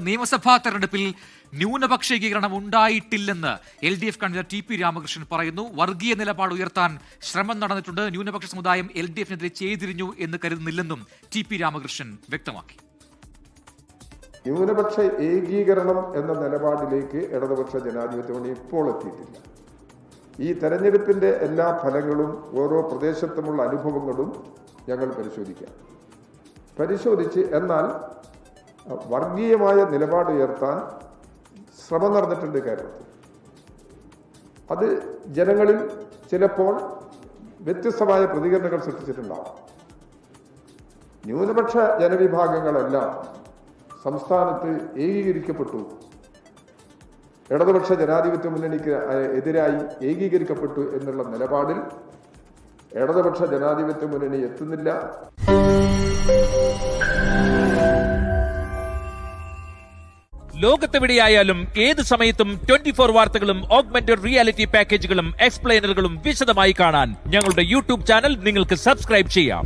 നിയമസഭാ തെരഞ്ഞെടുപ്പിൽ ന്യൂനപക്ഷ ഏകീകരണം ഉണ്ടായിട്ടില്ലെന്ന് LDF കൺവീനർ TP രാമകൃഷ്ണൻ പറയുന്നു. വർഗീയ നിലപാട് ഉയർത്താൻ ശ്രമം നടന്നിട്ടുണ്ട്. ന്യൂനപക്ഷ സമുദായം LDFനെതിരെ ചെയ്തിരിഞ്ഞു എന്ന് കരുതുന്നില്ലെന്നും TP രാമകൃഷ്ണൻ വ്യക്തമാക്കി. ന്യൂനപക്ഷ ഏകീകരണം എന്ന നിലപാടിലേക്ക് ഇടതുപക്ഷ ജനാധിപത്യ മുന്നണി ഇപ്പോൾ എത്തിയിട്ടില്ല. ഈ തെരഞ്ഞെടുപ്പിന്റെ എല്ലാ ഫലങ്ങളും ഓരോ പ്രദേശത്തുമുള്ള അനുഭവങ്ങളും ഞങ്ങൾ പരിശോധിച്ച് എന്നാൽ വർഗീയമായ നിലപാട് ഉയർത്താൻ ശ്രമം നടന്നിട്ടുണ്ട് കേരളത്തിൽ. അത് ജനങ്ങളിൽ ചിലപ്പോൾ വ്യത്യസ്തമായ പ്രതികരണങ്ങൾ സൃഷ്ടിച്ചിട്ടുണ്ടാവും. ന്യൂനപക്ഷ ജനവിഭാഗങ്ങളെല്ലാം സംസ്ഥാനത്ത് ഏകീകരിക്കപ്പെട്ടു, ഇടതുപക്ഷ ജനാധിപത്യ മുന്നണിക്ക് എതിരായി ഏകീകരിക്കപ്പെട്ടു എന്നുള്ള നിലപാടിൽ ഇടതുപക്ഷ ജനാധിപത്യ മുന്നണി എത്തുന്നില്ല. ലോകത്തെവിടെയായാലും ഏത് സമയത്തും 24 വാർത്തകളും ഓഗ്മെന്റഡ് റിയാലിറ്റി പാക്കേജുകളും എക്സ്പ്ലെയിനറുകളും വിശദമായി കാണാൻ ഞങ്ങളുടെ YouTube ചാനൽ നിങ്ങൾക്ക് സബ്സ്ക്രൈബ് ചെയ്യാം.